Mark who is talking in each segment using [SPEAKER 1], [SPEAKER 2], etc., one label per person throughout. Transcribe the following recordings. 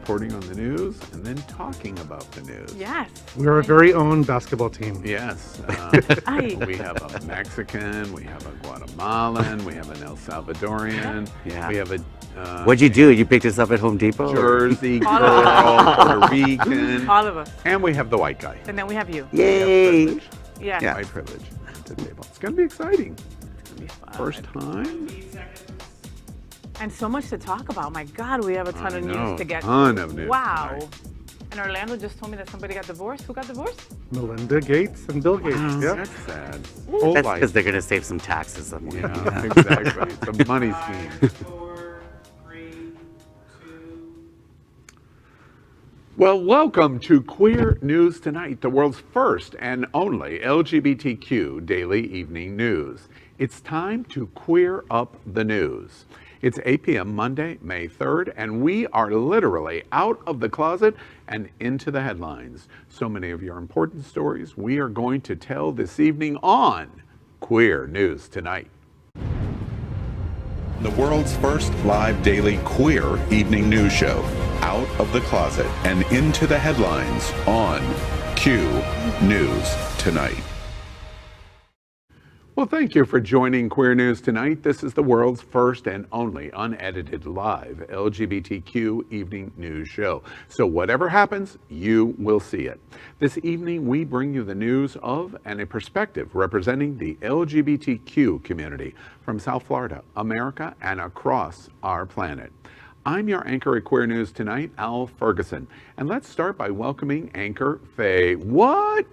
[SPEAKER 1] reporting on the news and then talking about the news.
[SPEAKER 2] Yes.
[SPEAKER 3] We're our very own basketball team.
[SPEAKER 1] Yes. We have a Mexican, we have a Guatemalan, we have an El Salvadorian,
[SPEAKER 4] Yeah.
[SPEAKER 1] we have a
[SPEAKER 4] What'd you do? You picked us up at Home Depot?
[SPEAKER 1] Jersey girl, Puerto Rican,
[SPEAKER 2] All of us.
[SPEAKER 1] and we have the white guy.
[SPEAKER 2] And then we have you.
[SPEAKER 4] Yay!
[SPEAKER 1] Privilege.
[SPEAKER 2] Yeah.
[SPEAKER 4] Yeah.
[SPEAKER 1] White privilege at the table. It's going to be exciting.
[SPEAKER 2] It's gonna be fun.
[SPEAKER 1] First time.
[SPEAKER 2] And so much to talk about. My God, we have a ton of news to get
[SPEAKER 1] ton of news
[SPEAKER 2] Wow.
[SPEAKER 1] tonight.
[SPEAKER 2] And Orlando just told me that somebody got divorced. Who got divorced?
[SPEAKER 3] Melinda Gates and Bill Gates.
[SPEAKER 1] Oh,
[SPEAKER 3] Yeah.
[SPEAKER 1] that's sad.
[SPEAKER 4] That's
[SPEAKER 1] life.
[SPEAKER 4] because they're going to save some taxes somewhere.
[SPEAKER 1] Yeah, exactly. It's a money scheme.
[SPEAKER 5] 4, 3, 2.
[SPEAKER 1] Well, welcome to Queer News Tonight, the world's first and only LGBTQ daily evening news. It's time to queer up the news. It's 8 p.m. Monday, May 3rd, and we are literally out of the closet and into the headlines. So many of your important stories we are going to tell this evening on Queer News Tonight.
[SPEAKER 6] The world's first live daily queer evening news show, Out of the Closet and Into the Headlines on Q News Tonight.
[SPEAKER 1] Well, thank you for joining Queer News Tonight. This is the world's first and only unedited live LGBTQ evening news show. So whatever happens, you will see it. This evening, we bring you the news of and a perspective representing the LGBTQ community from South Florida, America, and across our planet. I'm your anchor at Queer News Tonight, Al Ferguson. And let's start by welcoming anchor Faye. What?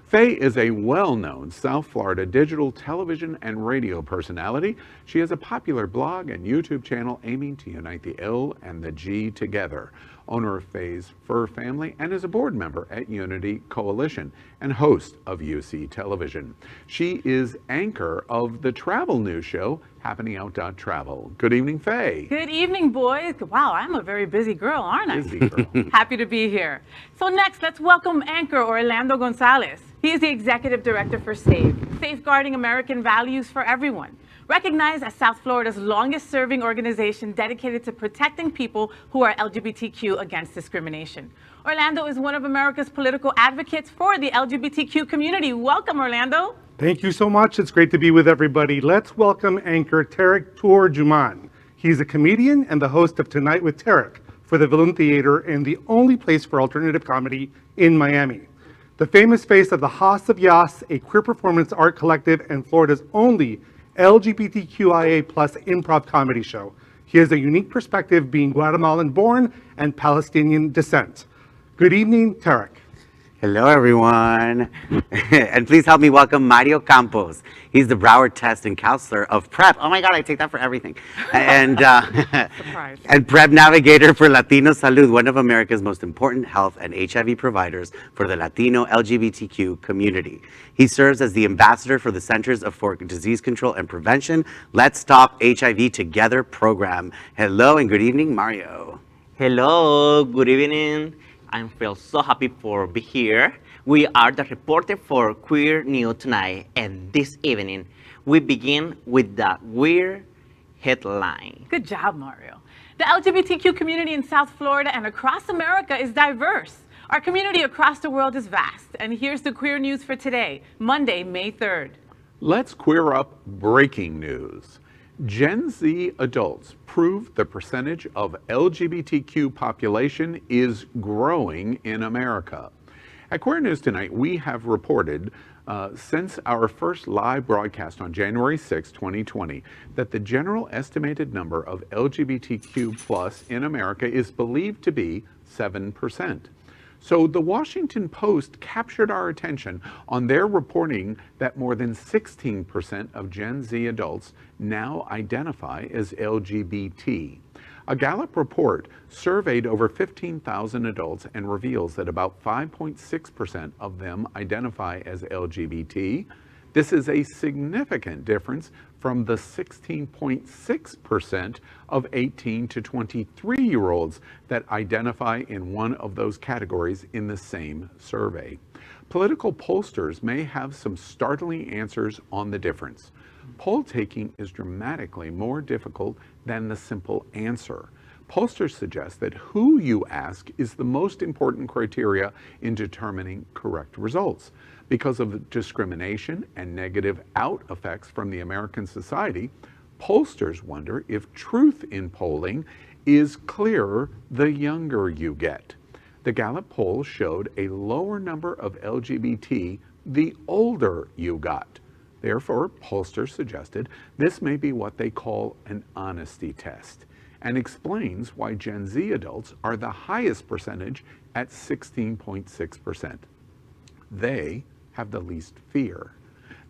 [SPEAKER 1] Faye is a well-known South Florida digital television and radio personality. She has a popular blog and YouTube channel aiming to unite the L and the G together. Owner of Faye's Fur Family and is a board member at Unity Coalition and host of UC Television. She is anchor of the travel news show, HappeningOut.Travel. Good evening, Faye.
[SPEAKER 2] Good evening, boys. Wow, I'm a very busy girl, aren't I?
[SPEAKER 1] Busy girl.
[SPEAKER 2] Happy to be here. So next, let's welcome anchor Orlando Gonzalez. He is the executive director for SAVE, Safeguarding American Values for Everyone, recognized as South Florida's longest serving organization dedicated to protecting people who are LGBTQ against discrimination. Orlando is one of America's political advocates for the LGBTQ community. Welcome, Orlando.
[SPEAKER 3] Thank you so much. It's great to be with everybody. Let's welcome anchor Tarek Tour-Juman. He's a comedian and the host of Tonight with Tarek for the Villain Theater and the only place for alternative comedy in Miami. The famous face of the Haas of Yas, a queer performance art collective and Florida's only LGBTQIA+ improv comedy show. He has a unique perspective being Guatemalan born and Palestinian descent. Good evening, Tarek.
[SPEAKER 4] Hello, everyone. And please help me welcome Mario Campos. He's the Broward Test and Counselor of PrEP. Oh my God, I take that for everything. And,
[SPEAKER 2] Surprise.
[SPEAKER 4] and PrEP Navigator for Latino Salud, one of America's most important health and HIV providers for the Latino LGBTQ community. He serves as the ambassador for the Centers for Disease Control and Prevention Let's Stop HIV Together program. Hello and good evening, Mario.
[SPEAKER 5] Hello, good evening. I feel so happy for be here. We are the reporter for Queer News Tonight, and this evening we begin with the weird headline.
[SPEAKER 2] Good job, Mario. The LGBTQ community in South Florida and across America is diverse. Our community across the world is vast. And here's the queer news for today, Monday, May 3rd.
[SPEAKER 1] Let's queer up breaking news. Gen Z adults prove the percentage of LGBTQ population is growing in America. At Queer News Tonight, we have reported since our first live broadcast on January 6, 2020, that the general estimated number of LGBTQ+ in America is believed to be 7%. So the Washington Post captured our attention on their reporting that more than 16% of Gen Z adults now identify as LGBT. A Gallup report surveyed over 15,000 adults and reveals that about 5.6% of them identify as LGBT. This is a significant difference from the 16.6% of 18 to 23-year-olds that identify in one of those categories in the same survey. Political pollsters may have some startling answers on the difference. Poll taking is dramatically more difficult than the simple answer. Pollsters suggest that who you ask is the most important criteria in determining correct results. Because of discrimination and negative out effects from the American society, pollsters wonder if truth in polling is clearer the younger you get. The Gallup poll showed a lower number of LGBT the older you got. Therefore, pollsters suggested this may be what they call an honesty test, and explains why Gen Z adults are the highest percentage at 16.6%. They have the least fear.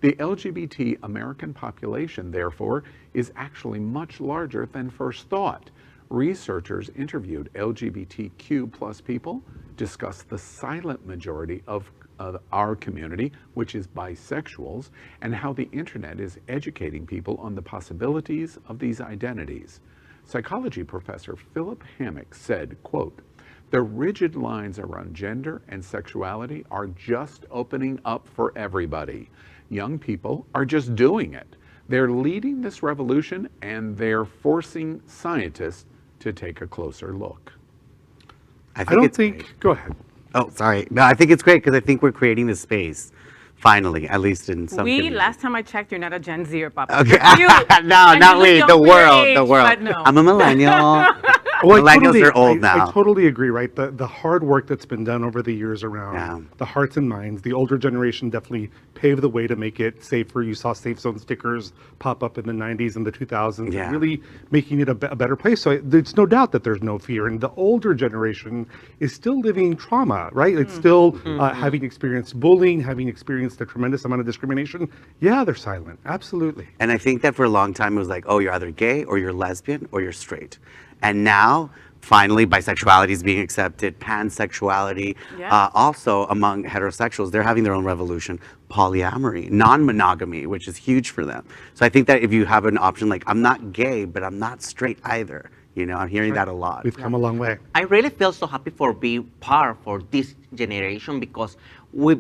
[SPEAKER 1] The LGBT American population, therefore, is actually much larger than first thought. Researchers interviewed LGBTQ plus people, discussed the silent majority of our community, which is bisexuals, and how the internet is educating people on the possibilities of these identities. Psychology professor Philip Hammock said, quote, "The rigid lines around gender and sexuality are just opening up for everybody. Young people are just doing it. They're leading this revolution, and they're forcing scientists to take a closer look."
[SPEAKER 3] I don't think, go ahead.
[SPEAKER 4] Oh, sorry. No, I think it's great because I think we're creating this space, finally, at least in some communities.
[SPEAKER 2] Last time I checked, you're not a Gen Zer, Papa.
[SPEAKER 4] Okay.
[SPEAKER 2] You,
[SPEAKER 4] No,
[SPEAKER 2] and
[SPEAKER 4] not
[SPEAKER 2] you
[SPEAKER 4] we,
[SPEAKER 2] look
[SPEAKER 4] the
[SPEAKER 2] young for your
[SPEAKER 4] world,
[SPEAKER 2] age,
[SPEAKER 4] the world.
[SPEAKER 2] but no.
[SPEAKER 4] I'm a millennial.
[SPEAKER 3] Well,
[SPEAKER 4] Millennials are old now.
[SPEAKER 3] I totally agree, right? The hard work that's been done over the years around
[SPEAKER 4] Yeah.
[SPEAKER 3] the hearts and minds, the older generation definitely paved the way to make it safer. You saw safe zone stickers pop up in the 90s and the 2000s,
[SPEAKER 4] Yeah.
[SPEAKER 3] really making it a better place. So there's no doubt that there's no fear. And the older generation is still living trauma, right? It's still having experienced bullying, having experienced a tremendous amount of discrimination. Yeah, they're silent. Absolutely.
[SPEAKER 4] And I think that for a long time it was like, oh, you're either gay or you're lesbian or you're straight. And now, finally, bisexuality is being accepted, pansexuality.
[SPEAKER 2] Yeah.
[SPEAKER 4] Also, among heterosexuals, they're having their own revolution. Polyamory, non-monogamy, which is huge for them. So I think that if you have an option like, I'm not gay, but I'm not straight either. You know, I'm hearing that a lot.
[SPEAKER 3] We've come a long way.
[SPEAKER 5] I really feel so happy for being part for this generation because we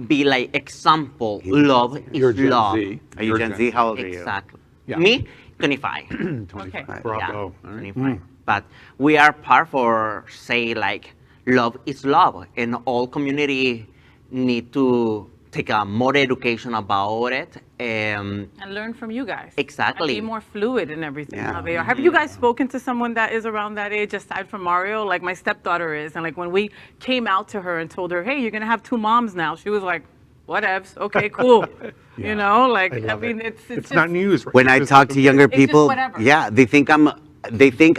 [SPEAKER 5] be like example. Love
[SPEAKER 1] You're
[SPEAKER 5] is
[SPEAKER 1] Gen
[SPEAKER 5] love.
[SPEAKER 1] Z.
[SPEAKER 4] Are you
[SPEAKER 1] You're
[SPEAKER 4] Gen Z? How old are you?
[SPEAKER 5] Exactly.
[SPEAKER 1] Yeah.
[SPEAKER 5] Me, 25.
[SPEAKER 1] 25.
[SPEAKER 2] Okay.
[SPEAKER 3] Bravo.
[SPEAKER 5] Yeah, 25. But we are part for say like love is love, and all community need to take a more education about it.
[SPEAKER 2] And learn from you guys.
[SPEAKER 5] Exactly.
[SPEAKER 2] And be more fluid in everything.
[SPEAKER 4] Yeah.
[SPEAKER 2] How they are. Have you guys spoken to someone that is around that age aside from Mario? Like my stepdaughter is. And like when we came out to her and told her, hey, you're going to have 2 moms now. She was like, whatevs. Okay, cool. You know, like, I
[SPEAKER 3] love
[SPEAKER 2] mean,
[SPEAKER 3] it.
[SPEAKER 2] it's
[SPEAKER 3] It's
[SPEAKER 2] just,
[SPEAKER 3] not news. Right?
[SPEAKER 4] When I
[SPEAKER 3] It's
[SPEAKER 4] talk
[SPEAKER 3] just
[SPEAKER 4] to younger
[SPEAKER 2] just
[SPEAKER 4] people,
[SPEAKER 2] whatever.
[SPEAKER 4] yeah, they think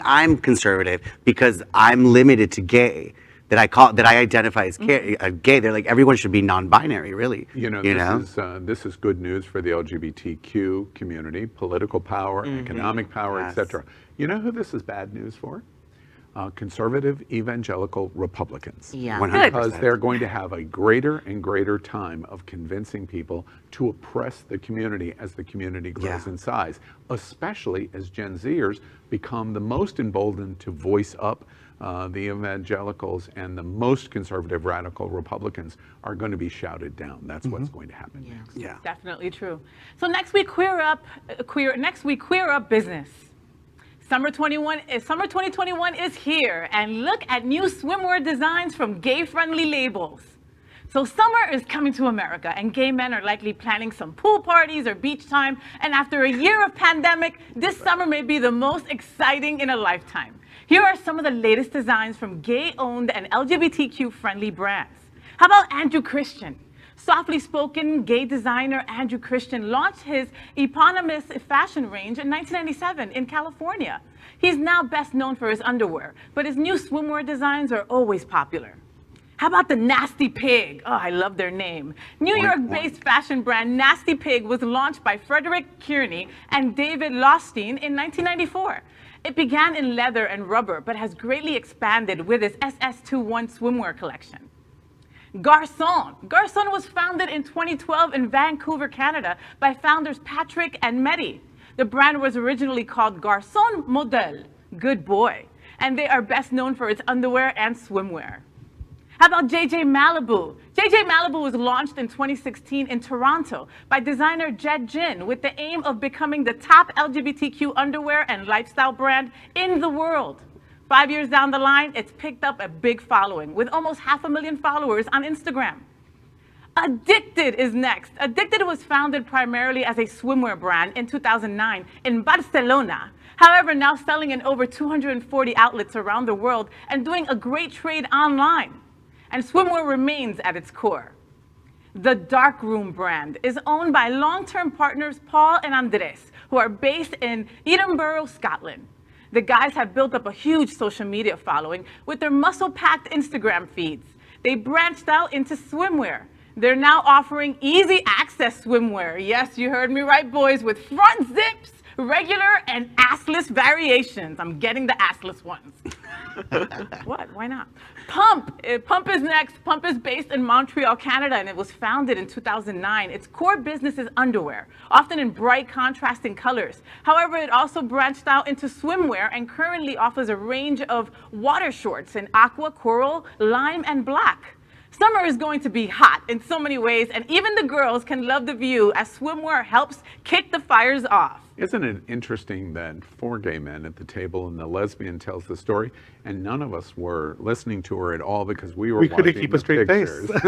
[SPEAKER 4] I'm conservative because I'm limited to gay. That I identify as gay. They're like, everyone should be non-binary, really.
[SPEAKER 1] You know, this is good news for the LGBTQ community, political power, economic power,
[SPEAKER 4] Yes.
[SPEAKER 1] etc. You know who this is bad news for? Conservative evangelical Republicans.
[SPEAKER 5] Yeah.
[SPEAKER 4] 100%.
[SPEAKER 1] Because they're going to have a greater and greater time of convincing people to oppress the community as the community grows
[SPEAKER 4] Yeah.
[SPEAKER 1] in size, especially as Gen Zers become the most emboldened to voice up. The evangelicals and the most conservative radical Republicans are going to be shouted down. That's what's going to happen next.
[SPEAKER 4] Yeah.
[SPEAKER 2] definitely true. So next week, queer up business. Summer 2021 is here, and look at new swimwear designs from gay-friendly labels. So summer is coming to America, and gay men are likely planning some pool parties or beach time, and after a year of pandemic, this summer may be the most exciting in a lifetime. Here are some of the latest designs from gay-owned and LGBTQ-friendly brands. How about Andrew Christian? Softly spoken gay designer Andrew Christian launched his eponymous fashion range in 1997 in California. He's now best known for his underwear, but his new swimwear designs are always popular. How about the Nasty Pig? Oh, I love their name. New York-based fashion brand Nasty Pig was launched by Frederick Kearney and David Lostein in 1994. It began in leather and rubber, but has greatly expanded with its SS21 swimwear collection. Garçon. Garçon was founded in 2012 in Vancouver, Canada by founders Patrick and Mehdi. The brand was originally called Garçon Modèle, good boy, and they are best known for its underwear and swimwear. How about JJ Malibu? JJ Malibu was launched in 2016 in Toronto by designer Jed Jin with the aim of becoming the top LGBTQ underwear and lifestyle brand in the world. 5 years down the line, it's picked up a big following with almost 500,000 followers on Instagram. Addicted is next. Addicted was founded primarily as a swimwear brand in 2009 in Barcelona. However, now selling in over 240 outlets around the world and doing a great trade online. And swimwear remains at its core. The Darkroom brand is owned by long-term partners Paul and Andres, who are based in Edinburgh, Scotland. The guys have built up a huge social media following with their muscle-packed Instagram feeds. They branched out into swimwear. They're now offering easy access swimwear. Yes, you heard me right, boys, with front zips, regular and assless variations. I'm getting the assless ones. What? Why not? Pump. Pump is next. Pump is based in Montreal, Canada, and it was founded in 2009. Its core business is underwear, often in bright, contrasting colors. However, it also branched out into swimwear and currently offers a range of water shorts in aqua, coral, lime, and black. Summer is going to be hot in so many ways, and even the girls can love the view as swimwear helps kick the fires off.
[SPEAKER 1] Isn't it interesting that 4 gay men at the table and the lesbian tells the story, and none of us were listening to her at all because we were watching
[SPEAKER 3] couldn't keep
[SPEAKER 1] the
[SPEAKER 3] a straight
[SPEAKER 1] pictures.
[SPEAKER 3] face.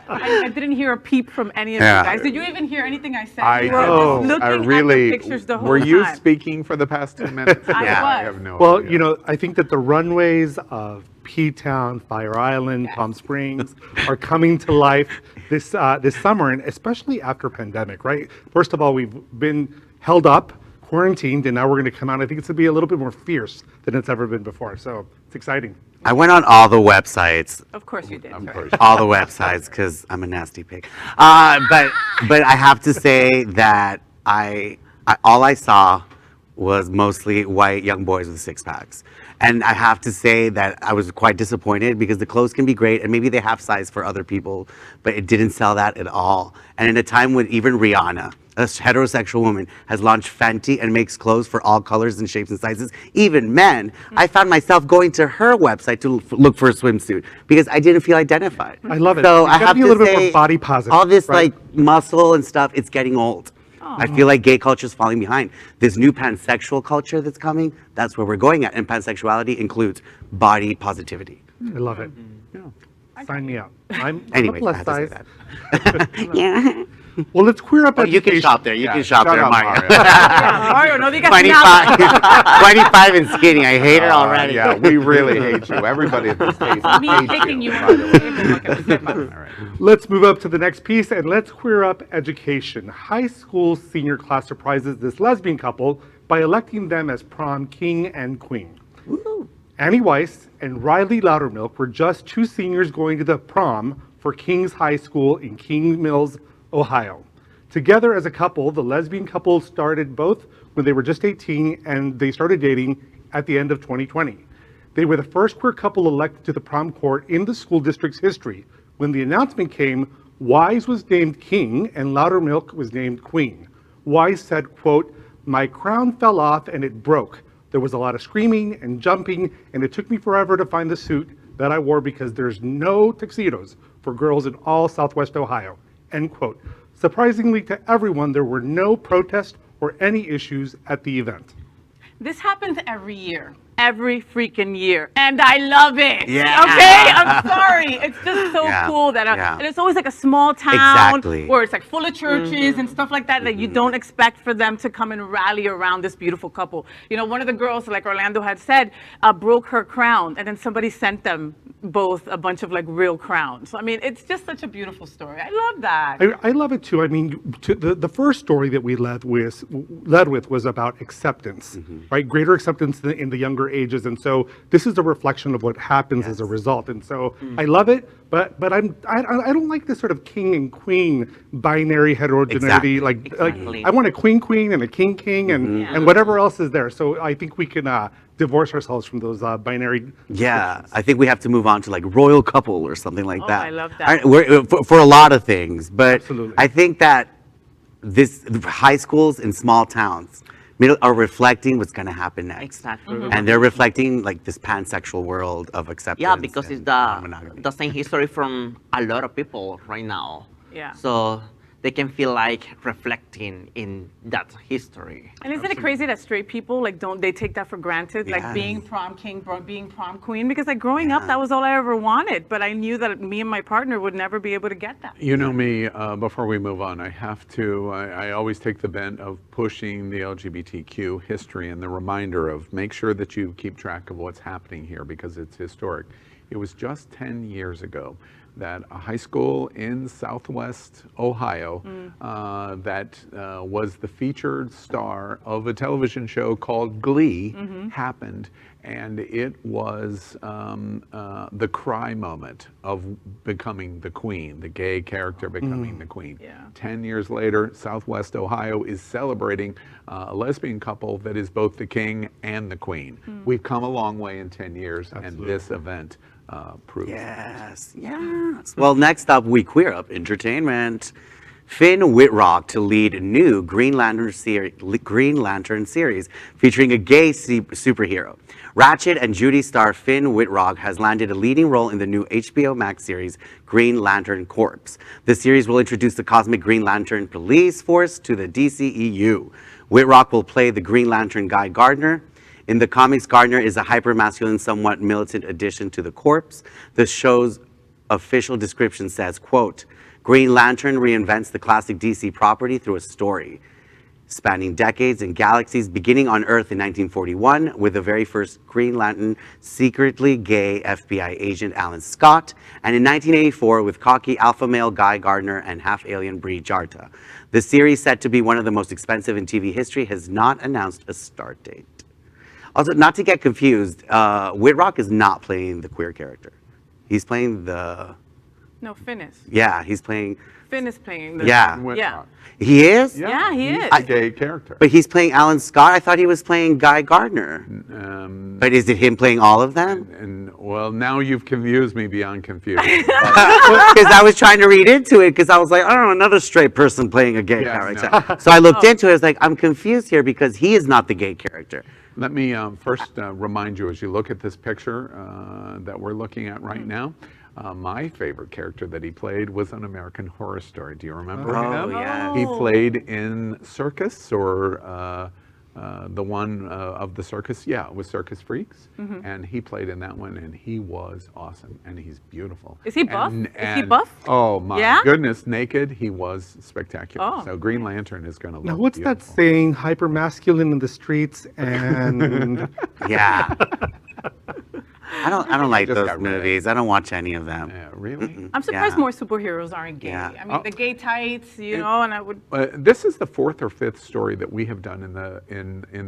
[SPEAKER 2] I didn't hear a peep from any of you guys. Did you even hear anything I said?
[SPEAKER 1] I
[SPEAKER 2] You were just looking at the pictures the whole
[SPEAKER 1] were you
[SPEAKER 2] time.
[SPEAKER 1] speaking for the past 2 minutes?
[SPEAKER 2] I
[SPEAKER 1] Yeah, I
[SPEAKER 2] was.
[SPEAKER 1] have no
[SPEAKER 3] Well,
[SPEAKER 1] idea.
[SPEAKER 3] you know, I think that the runways of P-Town, Fire Island, Palm Springs are coming to life this summer, and especially after pandemic, right? First of all, we've been held up, quarantined, and now we're going to come out. I think it's going to be a little bit more fierce than it's ever been before, so it's exciting.
[SPEAKER 4] I went on all the websites,
[SPEAKER 2] Of course you did.
[SPEAKER 1] Of
[SPEAKER 2] sir.
[SPEAKER 1] course.
[SPEAKER 4] all the websites, because I'm a nasty pig. But I have to say that all I saw was mostly white young boys with 6-packs. And I have to say that I was quite disappointed because the clothes can be great and maybe they have size for other people, but it didn't sell that at all. And in a time when even Rihanna, a heterosexual woman, has launched Fenty and makes clothes for all colors and shapes and sizes, even men, I found myself going to her website to look for a swimsuit because I didn't feel identified.
[SPEAKER 3] I love it.
[SPEAKER 4] So
[SPEAKER 3] You
[SPEAKER 4] I
[SPEAKER 3] gotta
[SPEAKER 4] have
[SPEAKER 3] be a
[SPEAKER 4] to
[SPEAKER 3] little bit more
[SPEAKER 4] say,
[SPEAKER 3] body positive,
[SPEAKER 4] all this
[SPEAKER 3] right?
[SPEAKER 4] like muscle and stuff, it's getting old. I feel like gay culture is falling behind. This new pansexual culture that's coming, that's where we're going at. And pansexuality includes body positivity.
[SPEAKER 3] I love it. Sign me up. I'm
[SPEAKER 4] Anyway,
[SPEAKER 3] plus
[SPEAKER 4] I had to
[SPEAKER 3] size.
[SPEAKER 4] say that. Yeah.
[SPEAKER 3] Well, let's queer up
[SPEAKER 4] Oh, you
[SPEAKER 3] education.
[SPEAKER 4] can shop there. You
[SPEAKER 1] Yeah,
[SPEAKER 4] can shop
[SPEAKER 1] shut
[SPEAKER 4] there,
[SPEAKER 1] up,
[SPEAKER 4] Mario.
[SPEAKER 1] Mario.
[SPEAKER 2] Yeah, Mario, no digas
[SPEAKER 4] 25,
[SPEAKER 2] nada.
[SPEAKER 4] 25 and skinny. I hate her already.
[SPEAKER 1] Yeah, we really hate you. Everybody at this table
[SPEAKER 2] Me
[SPEAKER 1] hates
[SPEAKER 2] kicking
[SPEAKER 1] you.
[SPEAKER 2] you
[SPEAKER 1] by
[SPEAKER 2] out
[SPEAKER 1] the
[SPEAKER 2] of
[SPEAKER 1] way.
[SPEAKER 2] the way.
[SPEAKER 1] All right.
[SPEAKER 3] Let's move up to the next piece and let's queer up education. High school senior class surprises this lesbian couple by electing them as prom king and queen. Annie Weiss and Riley Loudermilk were just 2 seniors going to the prom for King's High School in King Mills, Ohio. Together as a couple, the lesbian couple started both when they were just 18 and they started dating at the end of 2020. They were the first queer couple elected to the prom court in the school district's history. When the announcement came, Wise was named king and Loudermilk was named queen. Wise said, quote, "My crown fell off and it broke. There was a lot of screaming and jumping and it took me forever to find the suit that I wore because there's no tuxedos for girls in all Southwest Ohio," end quote. Surprisingly to everyone, there were no protests or any issues at the event.
[SPEAKER 2] This happens every year. Every freaking year. And I love it.
[SPEAKER 4] Yeah.
[SPEAKER 2] Okay? I'm sorry. It's just so
[SPEAKER 4] Yeah.
[SPEAKER 2] cool that,
[SPEAKER 4] Yeah.
[SPEAKER 2] and it's always like a small town
[SPEAKER 4] Exactly.
[SPEAKER 2] where it's like full of churches and stuff like that that you don't expect for them to come and rally around this beautiful couple. You know, one of the girls, like Orlando had said, broke her crown and then somebody sent them both a bunch of like real crowns. So, I mean, it's just such a beautiful story. I love that.
[SPEAKER 3] I love it too. I mean, the first story that we led with was about acceptance, right? Greater acceptance in the younger ages, and so this is a reflection of what happens as a result. And so I love it, but I don't like this sort of king and queen binary heterogeneity.
[SPEAKER 4] Exactly.
[SPEAKER 3] Like I want a queen and a king and whatever else is there. So I think we can divorce ourselves from those binary.
[SPEAKER 4] Yeah, I think we have to move on to like royal couple or something like that.
[SPEAKER 2] I love that.
[SPEAKER 4] For a lot of things, but
[SPEAKER 3] Absolutely.
[SPEAKER 4] I think that high schools in small towns are reflecting what's going to happen next.
[SPEAKER 5] Exactly.
[SPEAKER 4] And they're reflecting like this pansexual world of acceptance.
[SPEAKER 5] Yeah, because
[SPEAKER 4] and
[SPEAKER 5] it's
[SPEAKER 4] non-monogamy.
[SPEAKER 5] the same history from a lot of people right now.
[SPEAKER 2] Yeah.
[SPEAKER 5] So they can feel like reflecting in that history.
[SPEAKER 2] And isn't it crazy that straight people they take that for granted, like
[SPEAKER 4] Yes.
[SPEAKER 2] being prom king, being prom queen? Because like growing up, that was all I ever wanted. But I knew that me and my partner would never be able to get that.
[SPEAKER 1] You know me, before we move on, I always take the bent of pushing the LGBTQ history and the reminder of make sure that you keep track of what's happening here because it's historic. It was just 10 years ago that a high school in Southwest Ohio that was the featured star of a television show called Glee happened. And it was the cry moment of becoming the queen, the gay character becoming the queen.
[SPEAKER 2] Yeah.
[SPEAKER 1] 10 years later, Southwest Ohio is celebrating a lesbian couple that is both the king and the queen. We've come a long way in 10 years, and this event proves
[SPEAKER 4] Yes, yes. Well, next up, we queer up entertainment. Finn Wittrock to lead a new Green Lantern series featuring a gay superhero. Ratchet and Judy star Finn Wittrock has landed a leading role in the new HBO Max series Green Lantern Corps. The series will introduce the cosmic Green Lantern police force to the DCEU. Wittrock will play the Green Lantern Guy Gardner. In the comics, Gardner is a hyper-masculine, somewhat militant addition to the Corps. The show's official description says, quote, Green Lantern reinvents the classic DC property through a story spanning decades and galaxies, beginning on Earth in 1941 with the very first Green Lantern secretly gay FBI agent Alan Scott, and in 1984 with cocky alpha male Guy Gardner and half-alien Bree Jarta. The series, set to be one of the most expensive in TV history, has not announced a start date. Also, not to get confused, Wittrock is not playing the queer character. He's playing the...
[SPEAKER 2] No, Finn is.
[SPEAKER 4] Yeah, he's playing...
[SPEAKER 2] Finn is playing the...
[SPEAKER 4] Yeah.
[SPEAKER 2] Yeah.
[SPEAKER 4] He is?
[SPEAKER 2] Yeah, he is.
[SPEAKER 1] a gay character.
[SPEAKER 4] But he's playing Alan Scott? I thought he was playing Guy Gardner. But is it him playing all of them?
[SPEAKER 1] And well, now you've confused me beyond confusion.
[SPEAKER 4] Because I was trying to read into it, because I was like, oh, another straight person playing a gay character.
[SPEAKER 1] no.
[SPEAKER 4] So I looked into it, I was like, I'm confused here because he is not the gay character.
[SPEAKER 1] Let me first remind you, as you look at this picture that we're looking at right now, my favorite character that he played was on American Horror Story. Do you remember him?
[SPEAKER 4] yeah.
[SPEAKER 1] He played in Circus, or the one of the circus. Yeah, it was Circus Freaks. And he played in that one, and he was awesome, and he's beautiful.
[SPEAKER 2] Is he buff?
[SPEAKER 1] And,
[SPEAKER 2] Is he buff?
[SPEAKER 1] Oh, my
[SPEAKER 2] Yeah?
[SPEAKER 1] goodness, naked, he was spectacular.
[SPEAKER 2] Oh.
[SPEAKER 1] So Green Lantern is going to look
[SPEAKER 3] Now, what's that
[SPEAKER 1] beautiful.
[SPEAKER 3] saying? Hyper masculine in the streets and
[SPEAKER 4] Yeah. I don't like
[SPEAKER 1] Just
[SPEAKER 4] those
[SPEAKER 1] got rid of it.
[SPEAKER 4] movies. I don't watch any of them.
[SPEAKER 1] Yeah, really?
[SPEAKER 2] I'm surprised
[SPEAKER 4] Yeah.
[SPEAKER 2] more superheroes aren't gay.
[SPEAKER 4] Yeah.
[SPEAKER 2] I mean, the gay tights, you know, and I would...
[SPEAKER 1] This is the fourth or fifth story that we have done in the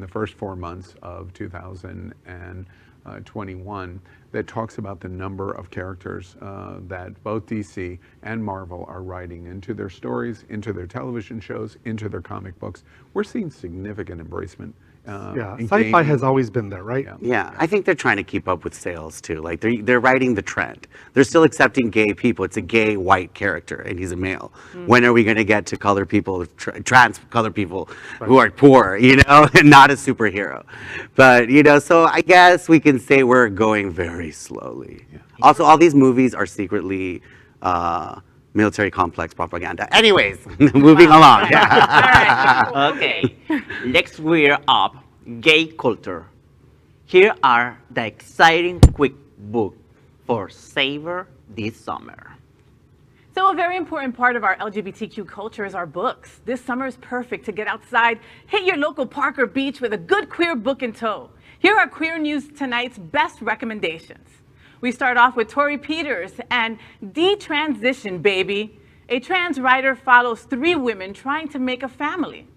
[SPEAKER 1] first 4 months of 2021 that talks about the number of characters that both DC and Marvel are writing into their stories, into their television shows, into their comic books. We're seeing significant embracement.
[SPEAKER 3] yeah,
[SPEAKER 1] in
[SPEAKER 3] sci-fi
[SPEAKER 1] gaming.
[SPEAKER 3] has always been there, right?
[SPEAKER 1] Yeah.
[SPEAKER 4] Yeah, I think they're trying to keep up with sales too. Like they're riding the trend. They're still accepting gay people. It's a gay white character, and he's a male. When are we going to get to color people, trans color people who are poor, you know, and not a superhero? But you know, so I guess we can say we're going very slowly. Also, all these movies are secretly military complex propaganda. Anyways, moving along.
[SPEAKER 2] All right.
[SPEAKER 5] Okay, next we're up gay culture. Here are the exciting quick book for Savor this summer.
[SPEAKER 2] So a very important part of our LGBTQ culture is our books. This summer is perfect to get outside, hit your local park or beach with a good queer book in tow. Here are Queer News Tonight's best recommendations. We start off with Tori Peters and Detransition, Baby. A trans writer follows 3 women trying to make a family.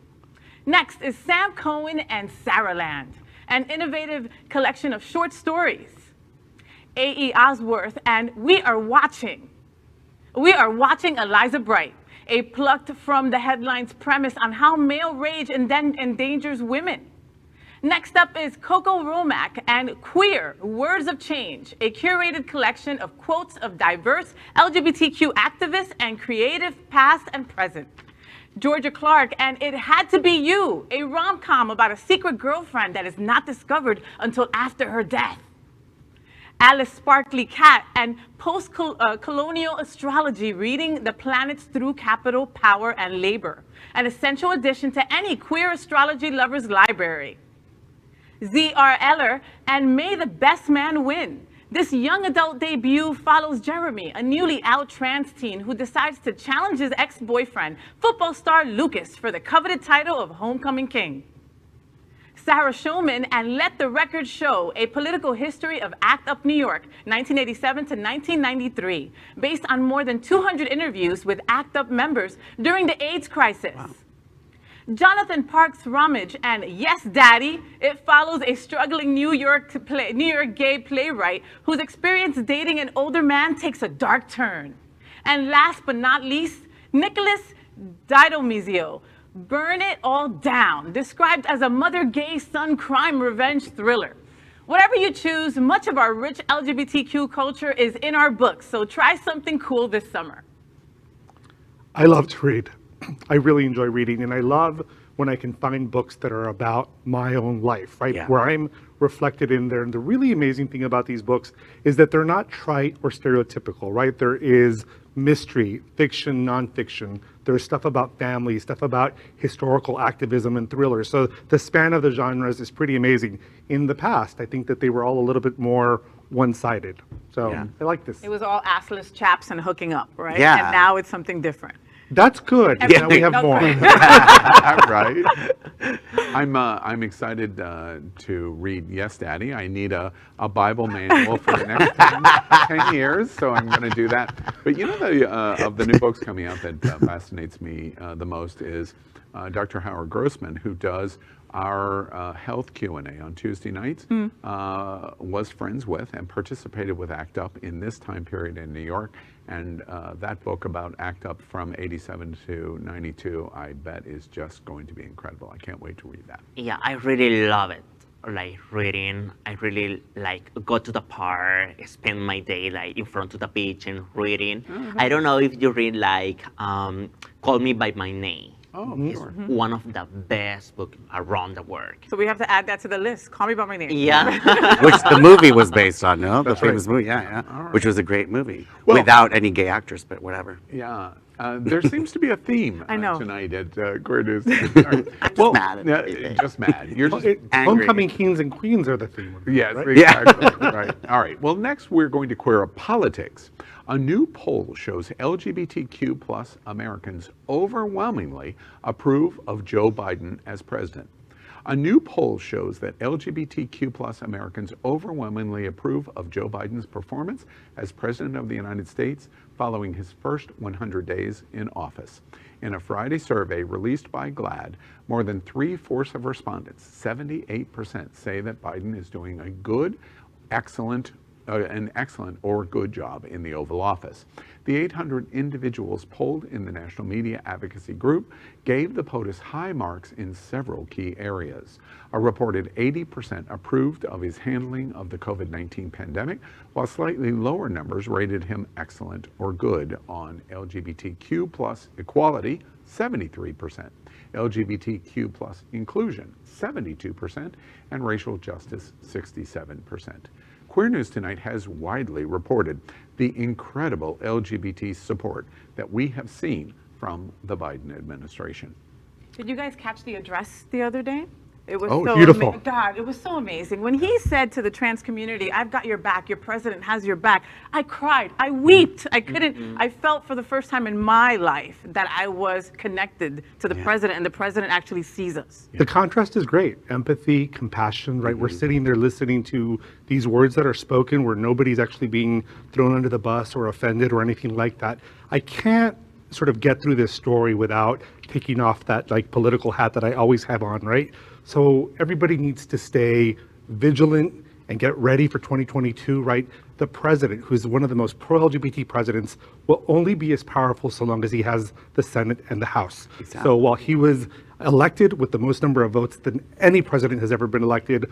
[SPEAKER 2] Next is Sam Cohen and Sarahland, an innovative collection of short stories. A.E. Osworth and We Are Watching Eliza Bright, a plucked from the headlines premise on how male rage endangers women. Next up is Coco Romack and Queer Words of Change, a curated collection of quotes of diverse LGBTQ activists and creative past and present. Georgia Clark and It Had to Be You, a rom-com about a secret girlfriend that is not discovered until after her death. Alice Sparkly Cat, and post-colonial astrology, reading the planets through capital, power, and labor. An essential addition to any queer astrology lover's library. Z.R. Eller, and May the Best Man Win. This young adult debut follows Jeremy, a newly out trans teen who decides to challenge his ex-boyfriend, football star Lucas, for the coveted title of Homecoming King. Sarah Schulman and Let the Record Show, a political history of ACT UP New York, 1987 to 1993, based on more than 200 interviews with ACT UP members during the AIDS crisis. Wow. Jonathan Parks Rummage and Yes Daddy, it follows a struggling New York gay playwright whose experience dating an older man takes a dark turn. And last but not least, Nicholas Didomizio, Burn It All Down, described as a mother gay son crime revenge thriller. Whatever you choose, much of our rich LGBTQ culture is in our books, so try something cool this summer.
[SPEAKER 3] I love to read. I really enjoy reading, and I love when I can find books that are about my own life, right? Yeah. Where I'm reflected in there. And the really amazing thing about these books is that they're not trite or stereotypical, right? There is mystery, fiction, nonfiction. There's stuff about family, stuff about historical activism and thrillers. So the span of the genres is pretty amazing. In the past, I think that they were all a little bit more one-sided. So yeah. I like this.
[SPEAKER 2] It was all assless chaps and hooking up, right?
[SPEAKER 4] Yeah.
[SPEAKER 2] And now it's something different.
[SPEAKER 3] That's good. Now we have more.
[SPEAKER 1] Right. I'm excited to read Yes Daddy. I need a Bible manual for the next 10 years, so I'm going to do that. But you know, of the new books coming out that fascinates me the most is Dr. Howard Grossman, who does our health Q&A on Tuesday nights, was friends with and participated with ACT UP in this time period in New York. And that book about ACT UP from 87 to 92, I bet is just going to be incredible. I can't wait to read that.
[SPEAKER 5] Yeah, I really love it. Like reading, I really like go to the park, spend my day like in front of the beach and reading. I don't know if you read like Call Me by My Name.
[SPEAKER 1] Oh, sure.
[SPEAKER 5] One of the best books around the world.
[SPEAKER 2] So we have to add that to the list. Call Me by My Name.
[SPEAKER 5] Yeah.
[SPEAKER 4] Which the movie was based on, no?
[SPEAKER 1] That's
[SPEAKER 4] the famous
[SPEAKER 1] right.
[SPEAKER 4] movie, yeah.
[SPEAKER 1] Right.
[SPEAKER 4] Which was a great movie.
[SPEAKER 1] Well,
[SPEAKER 4] without any gay actors, but whatever.
[SPEAKER 1] Yeah. There seems to be a theme
[SPEAKER 2] I know.
[SPEAKER 1] tonight at Queer News.
[SPEAKER 4] Just mad.
[SPEAKER 1] Just mad. You're just
[SPEAKER 4] angry.
[SPEAKER 3] Homecoming kings and queens are the theme.
[SPEAKER 1] Yes,
[SPEAKER 3] right?
[SPEAKER 1] exactly. Right. All right. Well, next we're going to Queer Up Politics. A new poll shows LGBTQ plus Americans overwhelmingly approve of Joe Biden as president. A new poll shows that LGBTQ plus Americans overwhelmingly approve of Joe Biden's performance as president of the United States following his first 100 days in office. In a Friday survey released by GLAAD, more than 3/4 of respondents, 78%, say that Biden is doing a good, excellent, an excellent or good job in the Oval Office. The 800 individuals polled in the National Media Advocacy Group gave the POTUS high marks in several key areas. A reported 80% approved of his handling of the COVID-19 pandemic, while slightly lower numbers rated him excellent or good on LGBTQ plus equality, 73%, LGBTQ plus inclusion, 72%, and racial justice, 67%. Queer News Tonight has widely reported the incredible LGBT support that we have seen from the Biden administration.
[SPEAKER 2] Did you guys catch the address the other day? It was
[SPEAKER 3] Oh,
[SPEAKER 2] so
[SPEAKER 3] beautiful.
[SPEAKER 2] God, it was so amazing. When he said to the trans community, I've got your back, your president has your back, I cried, I wept. I couldn't, I felt for the first time in my life that I was connected to the president and the president actually sees us.
[SPEAKER 3] The contrast is great. Empathy, compassion, right? We're sitting there listening to these words that are spoken where nobody's actually being thrown under the bus or offended or anything like that. I can't sort of get through this story without taking off that like political hat that I always have on, right? So everybody needs to stay vigilant and get ready for 2022, right? The president, who's one of the most pro-LGBT presidents, will only be as powerful so long as he has the Senate and the House. Exactly. So while he was elected with the most number of votes than any president has ever been elected,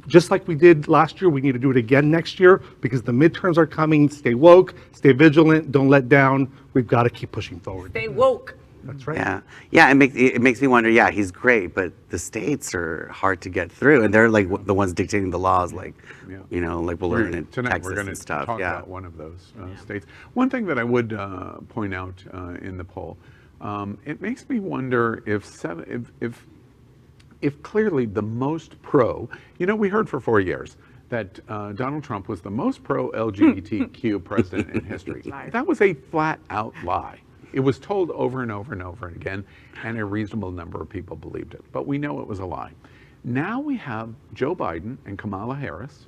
[SPEAKER 3] just like we did last year, we need to do it again next year because the midterms are coming. Stay woke, stay vigilant, don't let down. We've got to keep pushing forward.
[SPEAKER 2] Stay woke.
[SPEAKER 3] That's right.
[SPEAKER 4] Yeah. It makes me wonder. Yeah, he's great, but the states are hard to get through, and they're like the ones dictating the laws. Like, like we'll learn in
[SPEAKER 1] Tonight
[SPEAKER 4] Texas
[SPEAKER 1] we're going
[SPEAKER 4] and
[SPEAKER 1] to
[SPEAKER 4] stuff.
[SPEAKER 1] talk about one of those states. One thing that I would point out in the poll, it makes me wonder if clearly the most pro, we heard for 4 years that Donald Trump was the most pro-LGBTQ president in history. That was a flat-out lie. It was told over and over and over again, and a reasonable number of people believed it. But we know it was a lie. Now we have Joe Biden and Kamala Harris,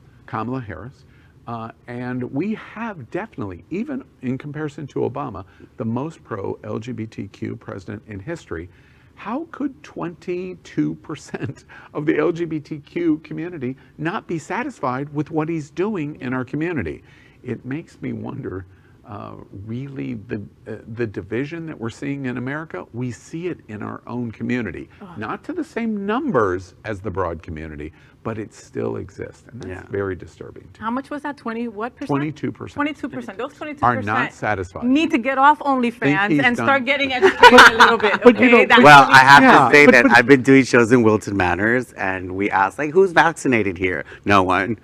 [SPEAKER 1] and we have definitely, even in comparison to Obama, the most pro-LGBTQ president in history. How could 22% of the LGBTQ community not be satisfied with what he's doing in our community? It makes me wonder, really, the division that we're seeing in America, we see it in our own community. Not to the same numbers as the broad community, but it still exists, and that's very disturbing.
[SPEAKER 2] How much was that? 22%.
[SPEAKER 1] 22%.
[SPEAKER 2] Those 22%
[SPEAKER 1] are not satisfied.
[SPEAKER 2] Need to get off OnlyFans and
[SPEAKER 1] done.
[SPEAKER 2] start getting educated a little bit. Okay?
[SPEAKER 4] Well, I have to say that I've been doing shows in Wilton Manors, and we asked, like, who's vaccinated here? No one.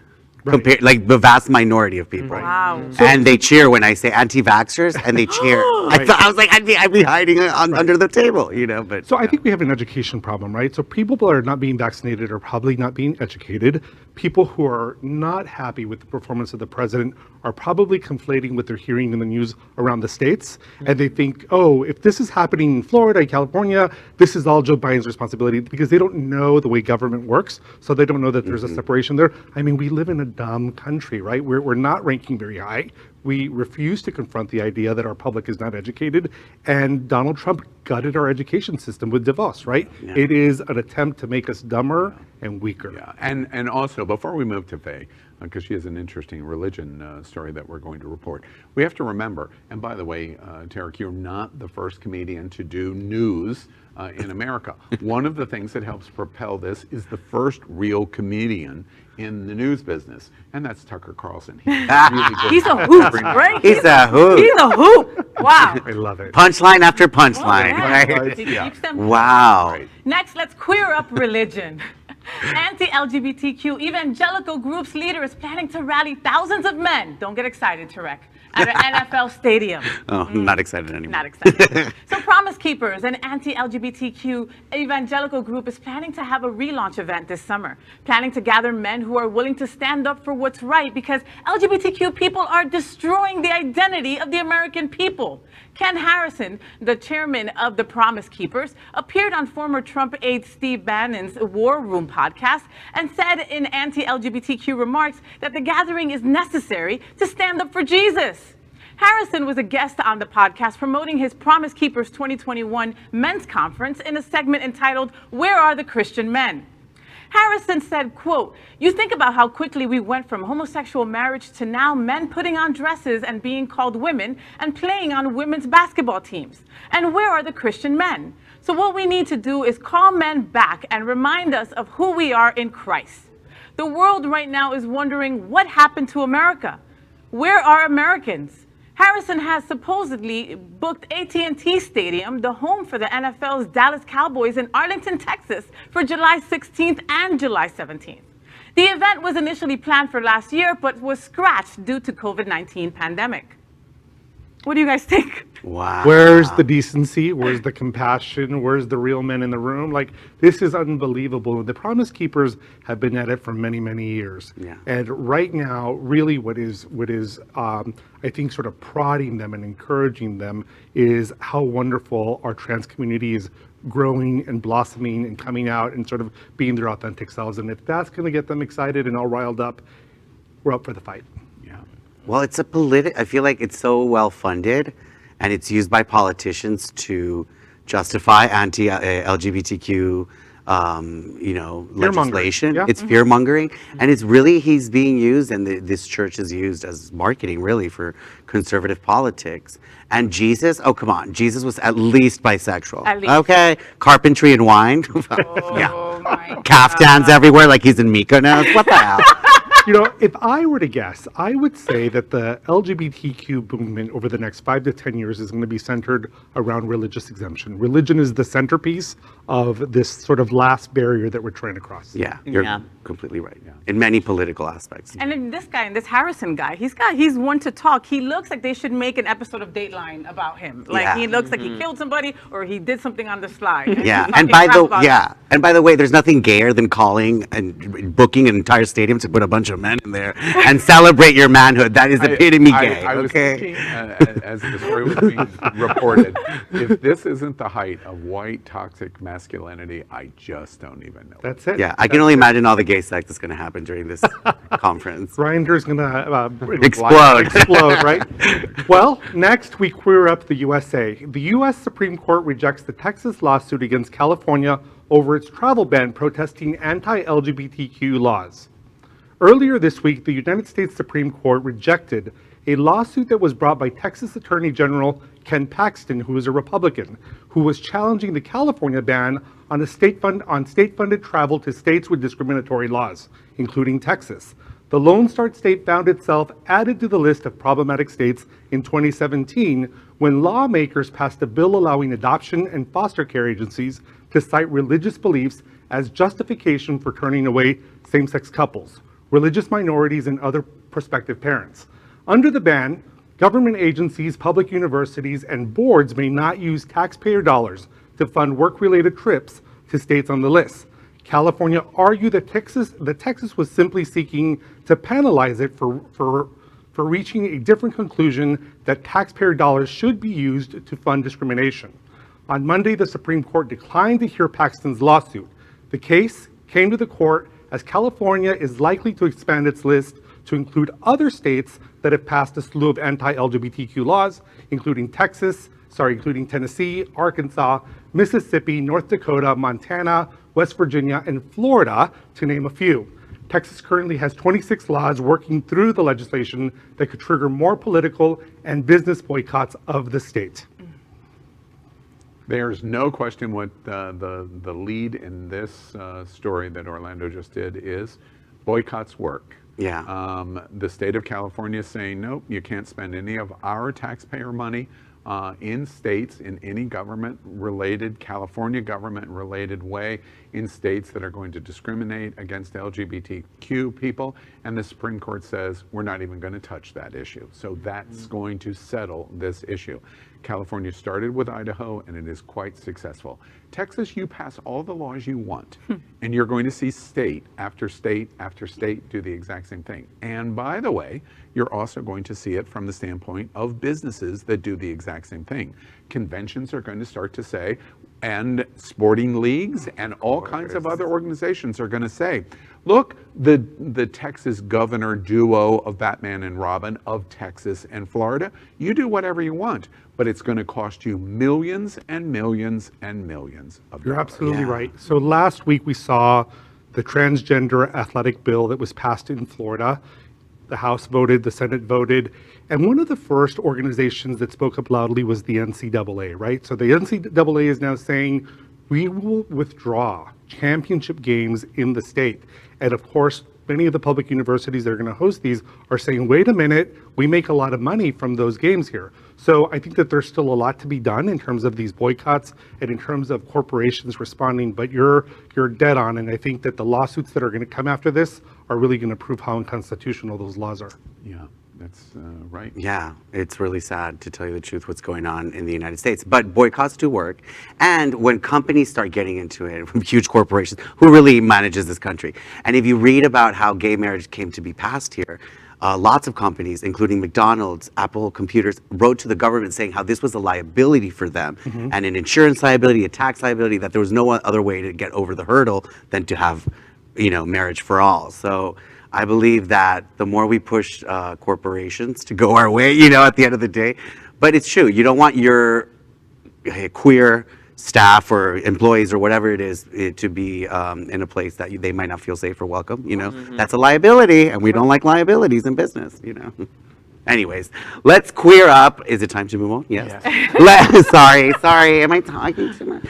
[SPEAKER 4] Compared, like the vast minority of people.
[SPEAKER 2] Wow.
[SPEAKER 4] And they cheer when I say anti-vaxxers, and they cheer. I was like, I'd be hiding under the table, But
[SPEAKER 3] So I think we have an education problem, right? So people who are not being vaccinated are probably not being educated. People who are not happy with the performance of the president are probably conflating what they're hearing in the news around the states. And they think, oh, if this is happening in Florida, California, this is all Joe Biden's responsibility, because they don't know the way government works. So they don't know that there's a separation there. I mean, we live in a dumb country, right? We're not ranking very high. We refuse to confront the idea that our public is not educated. And Donald Trump gutted our education system with DeVos, right? It is an attempt to make us dumber and weaker.
[SPEAKER 1] Yeah, and also, before we move to Faye, because she has an interesting religion story that we're going to report, we have to remember, and by the way, Tarek, you're not the first comedian to do news in America. One of the things that helps propel this is the first real comedian in the news business, and that's Tucker Carlson. He's really good.
[SPEAKER 2] He's a hoop, right?
[SPEAKER 4] He's a hoop.
[SPEAKER 2] He's a hoop. Wow.
[SPEAKER 3] I love it.
[SPEAKER 4] Punchline after punchline, right?
[SPEAKER 2] He keeps them
[SPEAKER 4] Wow.
[SPEAKER 1] Right.
[SPEAKER 2] Next, let's queer up religion. Anti-LGBTQ evangelical group's leader is planning to rally thousands of men. Don't get excited, Tarek. At an NFL stadium.
[SPEAKER 4] Oh, I'm not excited anymore.
[SPEAKER 2] Not excited. So Promise Keepers, an anti-LGBTQ evangelical group, is planning to have a relaunch event this summer, planning to gather men who are willing to stand up for what's right, because LGBTQ people are destroying the identity of the American people. Ken Harrison, the chairman of the Promise Keepers, appeared on former Trump aide Steve Bannon's War Room podcast and said in anti-LGBTQ remarks that the gathering is necessary to stand up for Jesus. Harrison was a guest on the podcast promoting his Promise Keepers 2021 men's conference in a segment entitled, "Where Are the Christian Men?" Harrison said, quote, "You think about how quickly we went from homosexual marriage to now men putting on dresses and being called women and playing on women's basketball teams. And where are the Christian men? So what we need to do is call men back and remind us of who we are in Christ. The world right now is wondering what happened to America. Where are Americans?" Harrison has supposedly booked AT&T Stadium, the home for the NFL's Dallas Cowboys, in Arlington, Texas, for July 16th and July 17th. The event was initially planned for last year, but was scratched due to COVID-19 pandemic. What do you guys think?
[SPEAKER 4] Wow.
[SPEAKER 3] Where's the decency? Where's the compassion? Where's the real men in the room? Like, this is unbelievable. The Promise Keepers have been at it for many, many years.
[SPEAKER 4] Yeah.
[SPEAKER 3] And right now, really what is I think sort of prodding them and encouraging them is how wonderful our trans community is growing and blossoming and coming out and sort of being their authentic selves. And if that's going to get them excited and all riled up, we're up for the fight.
[SPEAKER 4] Well, it's I feel like it's so well funded, and it's used by politicians to justify anti-LGBTQ, legislation.
[SPEAKER 3] Yeah.
[SPEAKER 4] It's fear mongering, and it's really he's being used, and this church is used as marketing, really, for conservative politics. And Jesus, oh come on, Jesus was at least bisexual.
[SPEAKER 2] At least.
[SPEAKER 4] Okay, carpentry and wine.
[SPEAKER 2] Oh, my
[SPEAKER 4] Caftans everywhere, like he's in Mykonos. What the hell?
[SPEAKER 3] You know, if I were to guess, I would say that the LGBTQ movement over the next 5 to 10 years is going to be centered around religious exemption. Religion is the centerpiece of this sort of last barrier that we're trying to cross.
[SPEAKER 4] Yeah, you're completely right. In many political aspects.
[SPEAKER 2] And then this guy, this Harrison guy, he's one to talk. He looks like they should make an episode of Dateline about him. Like he looks like he killed somebody or he did something on the slide.
[SPEAKER 4] And by the way, there's nothing gayer than calling and booking an entire stadium to put a bunch of men in there and celebrate your manhood. That is epitome gay.
[SPEAKER 1] I was thinking, as the story was being reported, if this isn't the height of white toxic masculinity, I just don't even know.
[SPEAKER 3] That's it.
[SPEAKER 4] Yeah, I can only imagine all the gay sex that's going to happen during this conference.
[SPEAKER 3] Grindr's going to
[SPEAKER 4] Explode,
[SPEAKER 3] right? Well, next we queer up the USA. The U.S. Supreme Court rejects the Texas lawsuit against California over its travel ban protesting anti-LGBTQ laws. Earlier this week, the United States Supreme Court rejected a lawsuit that was brought by Texas Attorney General Ken Paxton, who is a Republican, who was challenging the California ban on state-funded travel to states with discriminatory laws, including Texas. The Lone Star State found itself added to the list of problematic states in 2017 when lawmakers passed a bill allowing adoption and foster care agencies to cite religious beliefs as justification for turning away same-sex couples, religious minorities, and other prospective parents. Under the ban, government agencies, public universities, and boards may not use taxpayer dollars to fund work-related trips to states on the list. California argued that Texas was simply seeking to penalize it for reaching a different conclusion that taxpayer dollars should be used to fund discrimination. On Monday, the Supreme Court declined to hear Paxton's lawsuit. The case came to the court as California is likely to expand its list to include other states that have passed a slew of anti-LGBTQ laws, including Tennessee, Arkansas, Mississippi, North Dakota, Montana, West Virginia, and Florida, to name a few. Texas currently has 26 laws working through the legislation that could trigger more political and business boycotts of the state.
[SPEAKER 1] There's no question what the lead in this story that Orlando just did is boycotts work.
[SPEAKER 4] Yeah.
[SPEAKER 1] The state of California is saying, nope, you can't spend any of our taxpayer money in states in any government-related, California government-related way in states that are going to discriminate against LGBTQ people. And the Supreme Court says, we're not even going to touch that issue. So that's going to settle this issue. California started with Idaho, and it is quite successful. Texas, you pass all the laws you want, and you're going to see state after state after state do the exact same thing. And by the way, you're also going to see it from the standpoint of businesses that do the exact same thing. Conventions are going to start to say, and sporting leagues and all kinds of other organizations are going to say, look, the Texas governor duo of Batman and Robin of Texas and Florida, you do whatever you want, but it's going to cost you millions and millions and millions of dollars.
[SPEAKER 3] You're absolutely right. So last week we saw the transgender athletic bill that was passed in Florida. The House voted, the Senate voted, and one of the first organizations that spoke up loudly was the NCAA, right? So the NCAA is now saying, we will withdraw championship games in the state. And of course, many of the public universities that are going to host these are saying, wait a minute, we make a lot of money from those games here. So I think that there's still a lot to be done in terms of these boycotts and in terms of corporations responding, but you're dead on. And I think that the lawsuits that are going to come after this are really going to prove how unconstitutional those laws are.
[SPEAKER 1] Yeah, that's right.
[SPEAKER 4] Yeah, it's really sad, to tell you the truth, what's going on in the United States. But boycotts do work. And when companies start getting into it, huge corporations, who really manages this country? And if you read about how gay marriage came to be passed here, lots of companies, including McDonald's, Apple Computers, wrote to the government saying how this was a liability for them, and an insurance liability, a tax liability, that there was no other way to get over the hurdle than to have, marriage for all. So I believe that the more we push corporations to go our way, at the end of the day, but it's true, you don't want your queer staff or employees or whatever it is to be in a place that they might not feel safe or welcome. That's a liability, and we don't like liabilities in business. Anyways, let's queer up. Is it time to move on? Yes. Sorry. Am I talking too much?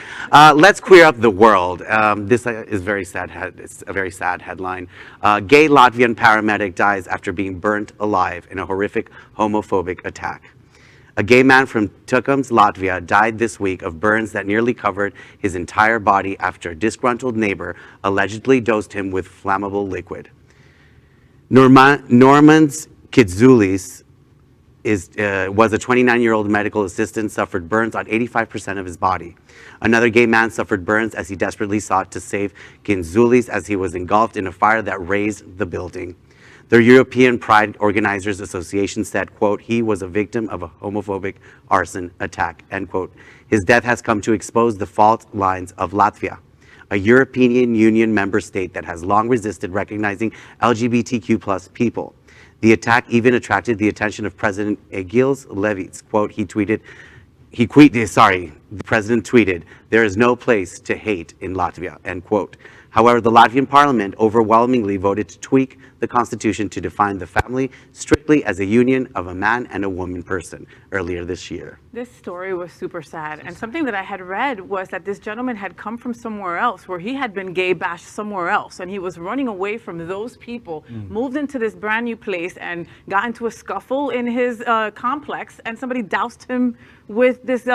[SPEAKER 4] Let's queer up the world. This is very sad. It's a very sad headline. Gay Latvian paramedic dies after being burnt alive in a horrific homophobic attack. A gay man from Tukums, Latvia, died this week of burns that nearly covered his entire body after a disgruntled neighbor allegedly dosed him with flammable liquid. Normans Kitzulis was a 29-year-old medical assistant, suffered burns on 85% of his body. Another gay man suffered burns as he desperately sought to save Kitzulis as he was engulfed in a fire that razed the building. The European Pride Organizers Association said, quote, he was a victim of a homophobic arson attack, end quote. His death has come to expose the fault lines of Latvia, a European Union member state that has long resisted recognizing LGBTQ plus people. The attack even attracted the attention of President Egils Levits. Quote, the president tweeted, there is no place to hate in Latvia, end quote. However, the Latvian parliament overwhelmingly voted to tweak the constitution to define the family strictly as a union of a man and a woman person earlier this year.
[SPEAKER 2] This story was super sad. And something that I had read was that this gentleman had come from somewhere else where he had been gay bashed somewhere else. And he was running away from those people, moved into this brand new place and got into a scuffle in his complex. And somebody doused him with this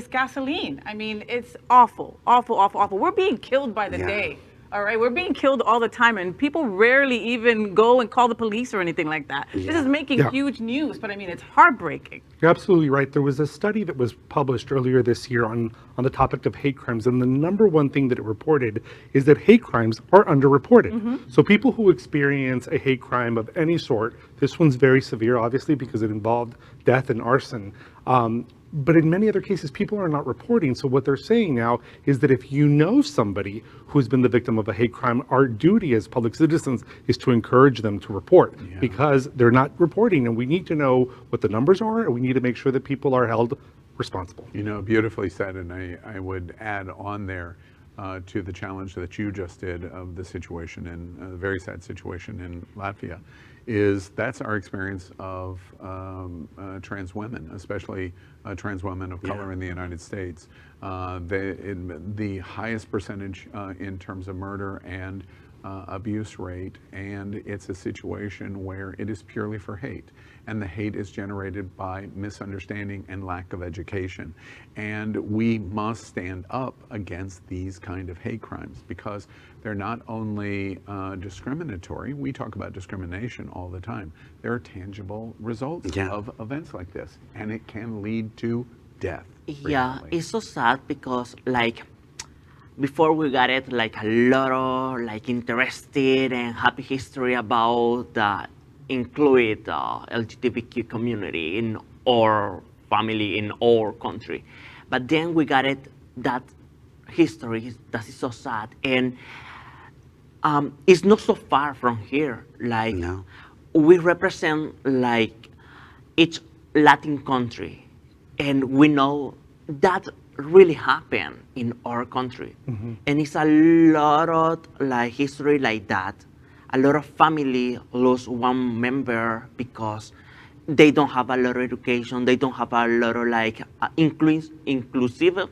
[SPEAKER 2] gasoline. I mean, it's awful, awful, awful, awful. We're being killed by the day. All right, we're being killed all the time, and people rarely even go and call the police or anything like that. This is making huge news, but I mean, it's heartbreaking.
[SPEAKER 3] You're absolutely right. There was a study that was published earlier this year on the topic of hate crimes, and the number one thing that it reported is that hate crimes are underreported. So people who experience a hate crime of any sort, this one's very severe, obviously, because it involved death and arson. But in many other cases, people are not reporting. So what they're saying now is that if you know somebody who's been the victim of a hate crime, our duty as public citizens is to encourage them to report because they're not reporting. And we need to know what the numbers are, and we need to make sure that people are held responsible.
[SPEAKER 1] You know, beautifully said. And I would add on there to the challenge that you just did of the situation, and a very sad situation in Latvia, is that's our experience of trans women, especially trans women of color in the United States. The highest percentage in terms of murder and abuse rate, and it's a situation where it is purely for hate, and the hate is generated by misunderstanding and lack of education. And we must stand up against these kind of hate crimes because they're not only discriminatory. We talk about discrimination all the time. There are tangible results of events like this, and it can lead to death.
[SPEAKER 5] Yeah, it's so sad because like before we got it like a lot of like interested and happy history about the include LGBTQ community in our family, in our country. But then we got it, that history that is so sad. And it's not so far from here. Like we represent like each Latin country, and we know that really happened in our country. And it's a lot of like history like that. A lot of family lose one member because they don't have a lot of education, they don't have a lot of like inclusive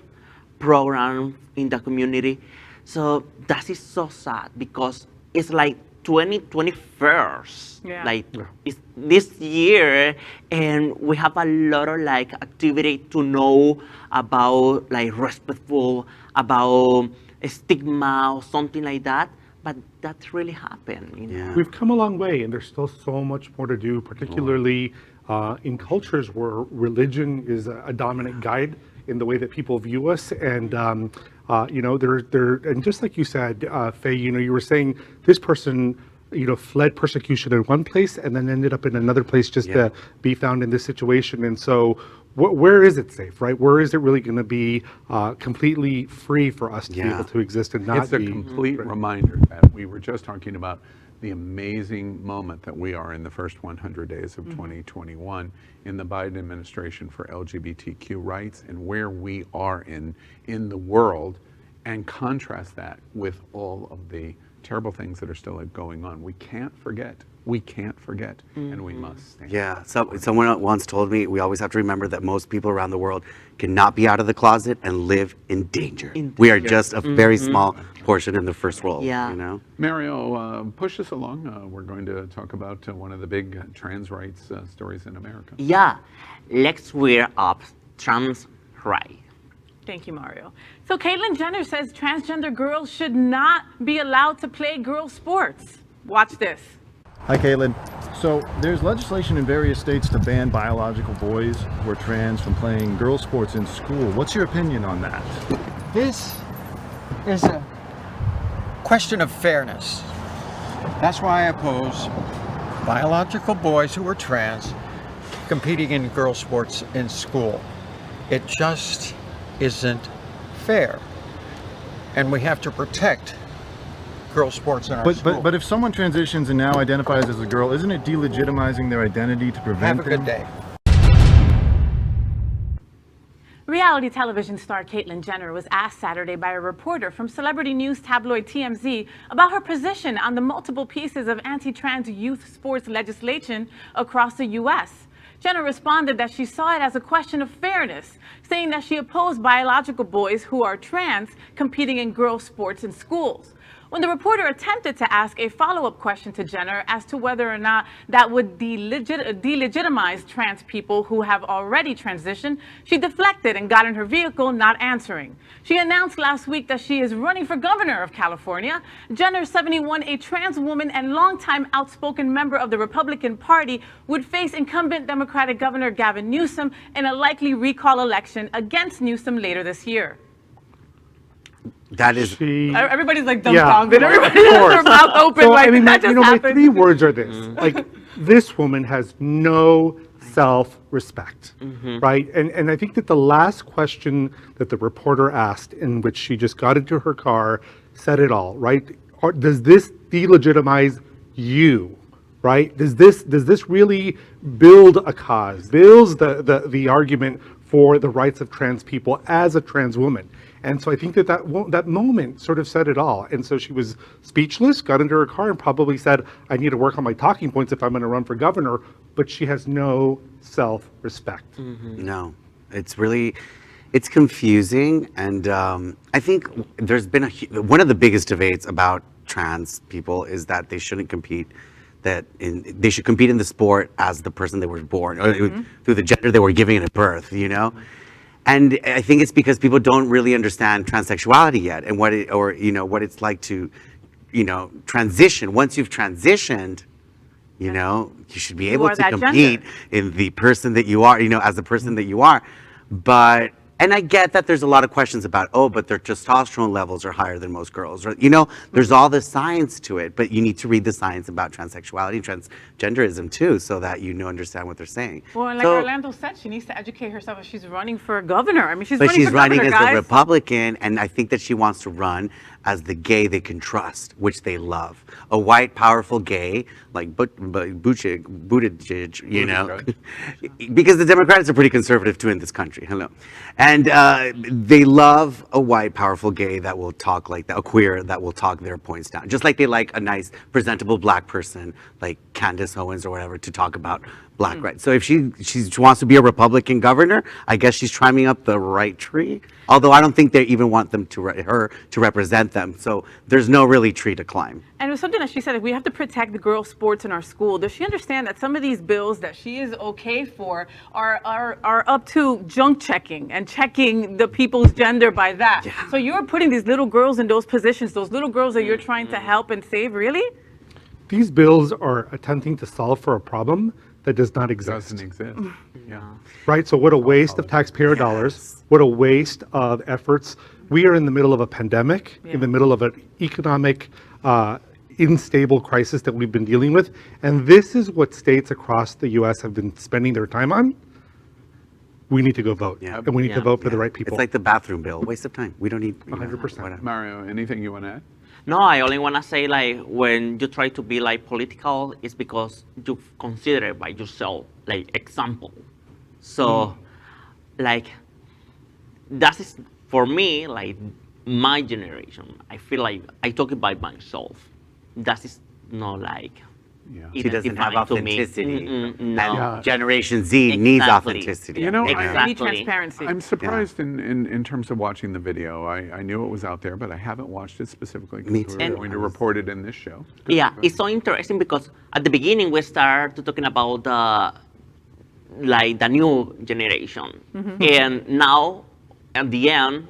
[SPEAKER 5] program in the community. So that is so sad because it's like 2021st, like it's this year, and we have a lot of like activity to know about like respectful, about stigma or something like that. But that really happened. You know?
[SPEAKER 3] We've come a long way, and there's still so much more to do, particularly in cultures where religion is a dominant guide in the way that people view us. And you know, and just like you said, Faye, you know, you were saying this person, you know, fled persecution in one place and then ended up in another place just to be found in this situation. And so where is it safe, right? Where is it really going to be completely free for us to be able to exist and not be?
[SPEAKER 1] It's a complete reminder that we were just talking about the amazing moment that we are in the first 100 days of 2021 in the Biden administration for LGBTQ rights and where we are in the world, and contrast that with all of the terrible things that are still going on. We can't forget we can't forget, and we must stand.
[SPEAKER 4] Yeah, someone once told me we always have to remember that most people around the world cannot be out of the closet and live in danger. We are just a very small portion in the first world,
[SPEAKER 5] Yeah.
[SPEAKER 4] you know?
[SPEAKER 1] Mario, push us along. We're going to talk about one of the big trans rights stories in America.
[SPEAKER 5] Yeah, let's wear up trans right.
[SPEAKER 2] Thank you, Mario. So Caitlyn Jenner says transgender girls should not be allowed to play girl sports. Watch this.
[SPEAKER 7] Hi, Caitlyn. So there's legislation in various states to ban biological boys who are trans from playing girls' sports in school. What's your opinion on that?
[SPEAKER 8] This is a question of fairness. That's why I oppose biological boys who are trans competing in girls' sports in school. It just isn't fair. And we have to protect girls' sports in our school.
[SPEAKER 7] But if someone transitions and now identifies as a girl, isn't it delegitimizing their identity to prevent
[SPEAKER 8] Have a good
[SPEAKER 7] them?
[SPEAKER 8] day.
[SPEAKER 2] Reality television star Caitlyn Jenner was asked Saturday by a reporter from celebrity news tabloid TMZ about her position on the multiple pieces of anti-trans youth sports legislation across the U.S. Jenner responded that she saw it as a question of fairness, saying that she opposed biological boys who are trans competing in girls' sports in schools. When the reporter attempted to ask a follow-up question to Jenner as to whether or not that would delegitimize trans people who have already transitioned, she deflected and got in her vehicle, not answering. She announced last week that she is running for governor of California. Jenner, 71, a trans woman and longtime outspoken member of the Republican Party, would face incumbent Democratic Governor Gavin Newsom in a likely recall election against Newsom later this year.
[SPEAKER 4] That is,
[SPEAKER 2] Everybody's like dumbfounded. Everybody has their mouth open.
[SPEAKER 3] So,
[SPEAKER 2] like,
[SPEAKER 3] I mean,
[SPEAKER 2] that just
[SPEAKER 3] my
[SPEAKER 2] happened.
[SPEAKER 3] 3 words are this. Like, this woman has no self-respect, right? And I think that the last question that the reporter asked, in which she just got into her car, said it all, right? Does this delegitimize you, right? Does this really build a cause, builds the argument for the rights of trans people as a trans woman? And so I think that moment sort of said it all. And so she was speechless, got into her car, and probably said, I need to work on my talking points if I'm going to run for governor. But she has no self-respect.
[SPEAKER 4] no, it's confusing. And I think there's been one of the biggest debates about trans people is that they shouldn't compete, they should compete in the sport as the person they were born, or through the gender they were given at birth, you know? And I think it's because people don't really understand transsexuality yet, and what it's like to, transition. Once you've transitioned, you should be able to compete in the person that you are, as the person that you are. And I get that there's a lot of questions about, but their testosterone levels are higher than most girls. Or, there's all the science to it, but you need to read the science about transsexuality and transgenderism too, so that understand what they're saying.
[SPEAKER 2] Well, and like Orlando said, she needs to educate herself if she's running for governor. I mean, she's
[SPEAKER 4] running as a Republican, and I think that she wants to run as the gay they can trust, which they love. A white, powerful gay, like Buttigieg, because the Democrats are pretty conservative too in this country. Hello. And they love a white, powerful gay that will talk like that, a queer that will talk their points down. Just like they like a nice, presentable black person like Candace Owens or whatever to talk about black rights. So if she wants to be a Republican governor, I guess she's climbing up the right tree. Although I don't think they even want them her to represent them. So there's no really tree to climb.
[SPEAKER 2] And it was something that she said, we have to protect the girls' sports in our school. Does she understand that some of these bills that she is okay for are up to junk checking and checking the people's gender by that? Yeah. So you're putting these little girls in those positions, those little girls that you're trying to help and save, really?
[SPEAKER 3] These bills are attempting to solve for a problem that does not exist.
[SPEAKER 1] Doesn't exist. Yeah.
[SPEAKER 3] Right? So what a waste of taxpayer dollars. What a waste of efforts. We are in the middle of a pandemic, in the middle of an economic unstable crisis that we've been dealing with. And this is what states across the U.S. have been spending their time on. We need to go vote.
[SPEAKER 4] Yeah.
[SPEAKER 3] And we need to vote for the right people.
[SPEAKER 4] It's like the bathroom bill. Waste of time. We don't need
[SPEAKER 3] 100%.
[SPEAKER 1] Mario, anything you want to add?
[SPEAKER 5] No, I only want to say, like, when you try to be, like, political, it's because you consider it by yourself, like, example. So, like, that is, for me, like, my generation. I feel like I talk about myself. That is not, like,
[SPEAKER 1] Yeah.
[SPEAKER 4] She doesn't have
[SPEAKER 5] identifying to me.
[SPEAKER 4] authenticity.
[SPEAKER 5] No.
[SPEAKER 1] Yeah.
[SPEAKER 4] Generation Z needs
[SPEAKER 5] Exactly.
[SPEAKER 4] authenticity.
[SPEAKER 1] You know,
[SPEAKER 2] They
[SPEAKER 5] Exactly.
[SPEAKER 2] need transparency.
[SPEAKER 1] I'm surprised in terms of watching the video. I knew it was out there, but I haven't watched it specifically
[SPEAKER 4] Me
[SPEAKER 1] because
[SPEAKER 4] too.
[SPEAKER 1] we're going to report it in this show.
[SPEAKER 5] Yeah, it's so interesting because at the beginning we start talking about the new generation, and now at the end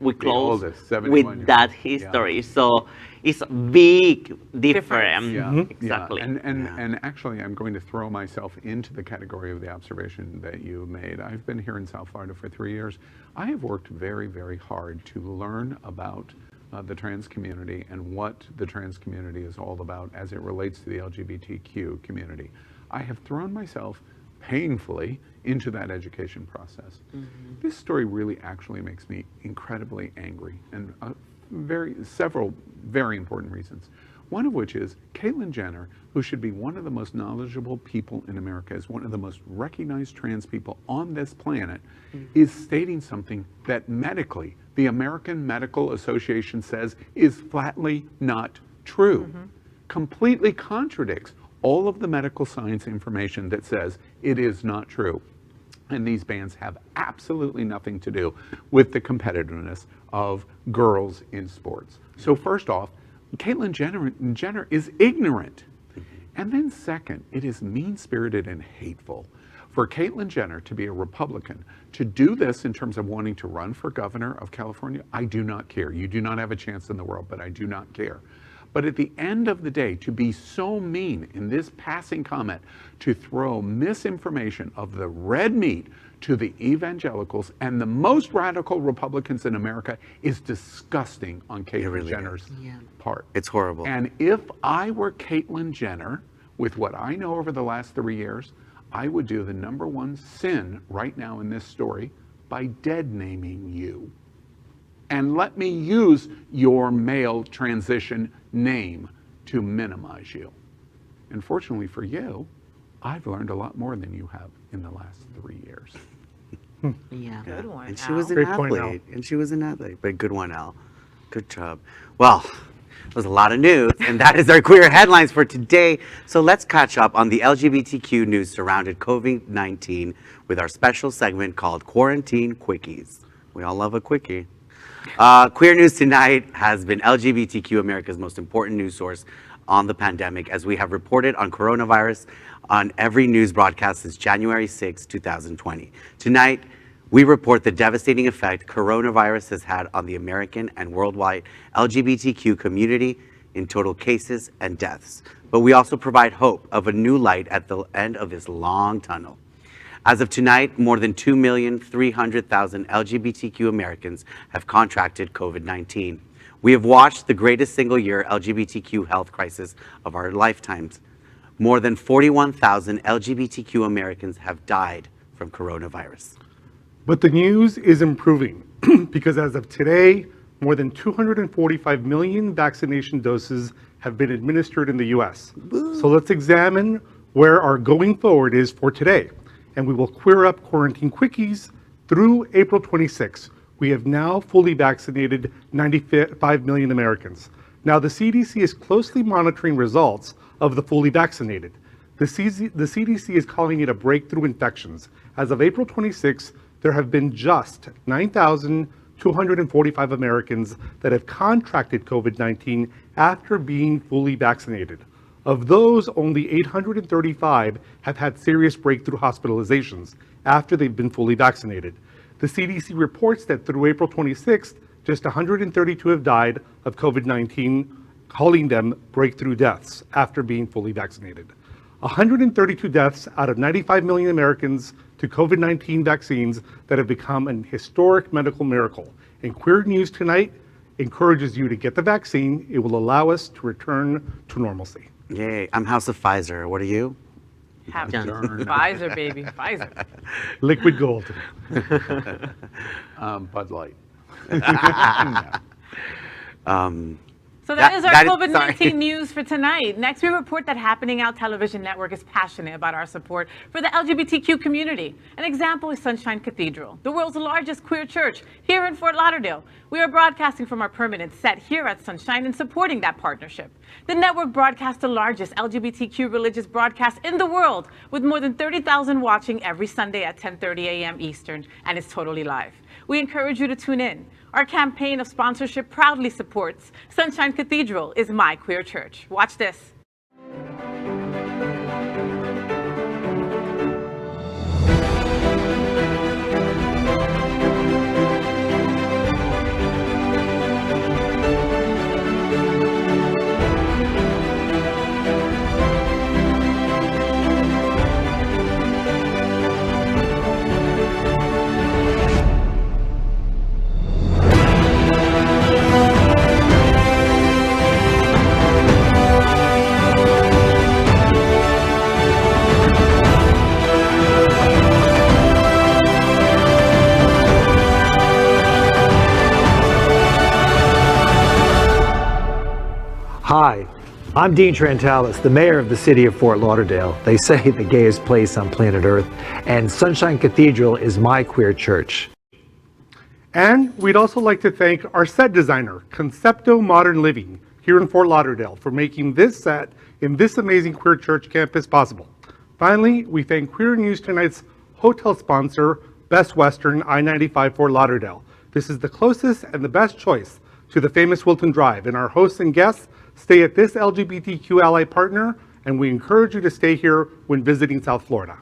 [SPEAKER 5] we close
[SPEAKER 1] oldest, 71
[SPEAKER 5] with
[SPEAKER 1] years.
[SPEAKER 5] that history. So it's a big difference.
[SPEAKER 1] Yeah,
[SPEAKER 5] Exactly.
[SPEAKER 1] Yeah. And actually, I'm going to throw myself into the category of the observation that you made. I've been here in South Florida for 3 years. I have worked very, very hard to learn about the trans community and what the trans community is all about as it relates to the LGBTQ community. I have thrown myself painfully into that education process. This story really actually makes me incredibly angry, and several very important reasons. One of which is Caitlyn Jenner, who should be one of the most knowledgeable people in America, is one of the most recognized trans people on this planet, is stating something that medically, the American Medical Association says is flatly not true. Completely contradicts all of the medical science information that says it is not true. And these bans have absolutely nothing to do with the competitiveness of girls in sports. So first off, Caitlyn Jenner is ignorant. And then second, it is mean-spirited and hateful for Caitlyn Jenner to be a Republican, to do this in terms of wanting to run for governor of California. I do not care. You do not have a chance in the world, but I do not care. But at the end of the day, to be so mean in this passing comment, to throw misinformation of the red meat to the evangelicals and the most radical Republicans in America is disgusting on Caitlyn Jenner's part.
[SPEAKER 4] It's horrible.
[SPEAKER 1] And if I were Caitlyn Jenner, with what I know over the last 3 years, I would do the number one sin right now in this story by dead naming you. And let me use your male transition name to minimize you. And fortunately for you, I've learned a lot more than you have in the last 3 years.
[SPEAKER 5] Yeah.
[SPEAKER 2] Good one,
[SPEAKER 4] And she was an
[SPEAKER 3] Great point,
[SPEAKER 4] athlete. And she was an athlete. But good one, Al. Good job. Well, it was a lot of news, and that is our queer headlines for today. So let's catch up on the LGBTQ news surrounding COVID-19 with our special segment called Quarantine Quickies. We all love a quickie. Queer News Tonight has been LGBTQ America's most important news source on the pandemic, as we have reported on coronavirus on every news broadcast since January 6, 2020. Tonight, we report the devastating effect coronavirus has had on the American and worldwide LGBTQ community in total cases and deaths. But we also provide hope of a new light at the end of this long tunnel. As of tonight, more than 2,300,000 LGBTQ Americans have contracted COVID-19. We have watched the greatest single-year LGBTQ health crisis of our lifetimes. More than 41,000 LGBTQ Americans have died from coronavirus.
[SPEAKER 3] But the news is improving because as of today, more than 245 million vaccination doses have been administered in the US. So let's examine where our going forward is for today. And we will queer up Quarantine Quickies through April 26. We have now fully vaccinated 95 million Americans. Now, the CDC is closely monitoring results of the fully vaccinated. The CDC is calling it a breakthrough infections. As of April 26, there have been just 9,245 Americans that have contracted COVID-19 after being fully vaccinated. Of those, only 835 have had serious breakthrough hospitalizations after they've been fully vaccinated. The CDC reports that through April 26th, just 132 have died of COVID-19, calling them breakthrough deaths after being fully vaccinated. 132 deaths out of 95 million Americans to COVID-19 vaccines that have become an historic medical miracle. And Queer News Tonight encourages you to get the vaccine. It will allow us to return to normalcy.
[SPEAKER 4] Yay, I'm House of Pfizer. What are you?
[SPEAKER 2] Pfizer, baby, Pfizer.
[SPEAKER 3] Liquid gold.
[SPEAKER 1] Bud Light.
[SPEAKER 2] So that is our
[SPEAKER 4] that is-
[SPEAKER 2] COVID-19
[SPEAKER 4] sorry.
[SPEAKER 2] news for tonight. Next, we report that Happening Out Television Network is passionate about our support for the LGBTQ community. An example is Sunshine Cathedral, the world's largest queer church here in Fort Lauderdale. We are broadcasting from our permanent set here at Sunshine and supporting that partnership. The network broadcasts the largest LGBTQ religious broadcast in the world, with more than 30,000 watching every Sunday at 10:30 a.m. Eastern, and it's totally live. We encourage you to tune in. Our campaign of sponsorship proudly supports Sunshine Cathedral is my queer church. Watch this.
[SPEAKER 9] Hi, I'm Dean Trantalis, the mayor of the city of Fort Lauderdale. They say the gayest place on planet Earth, and Sunshine Cathedral is my queer church.
[SPEAKER 3] And we'd also like to thank our set designer, Concepto Modern Living, here in Fort Lauderdale, for making this set in this amazing queer church campus possible. Finally, we thank Queer News Tonight's hotel sponsor, Best Western I-95 Fort Lauderdale. This is the closest and the best choice to the famous Wilton Drive, and our hosts and guests stay at this LGBTQ ally partner, and we encourage you to stay here when visiting South Florida.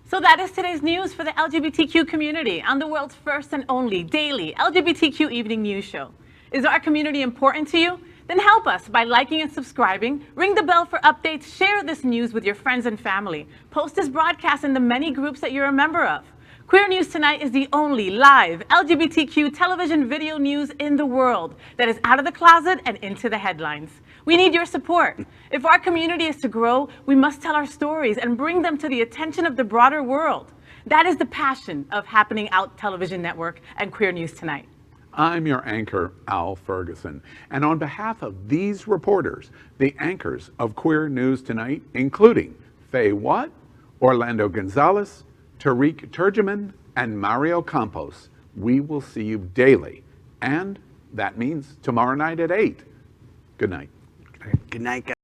[SPEAKER 2] So that is today's news for the LGBTQ community on the world's first and only daily LGBTQ evening news show. Is our community important to you? Then help us by liking and subscribing, ring the bell for updates, share this news with your friends and family, post this broadcast in the many groups that you're a member of. Queer News Tonight is the only live LGBTQ television video news in the world that is out of the closet and into the headlines. We need your support. If our community is to grow, we must tell our stories and bring them to the attention of the broader world. That is the passion of Happening Out Television Network and Queer News Tonight.
[SPEAKER 1] I'm your anchor, Al Ferguson. And on behalf of these reporters, the anchors of Queer News Tonight, including Faye Watt, Orlando Gonzalez, Tariq Turgeman, and Mario Campos, we will see you daily. And that means tomorrow night at 8. Good night.
[SPEAKER 4] Good night, guys.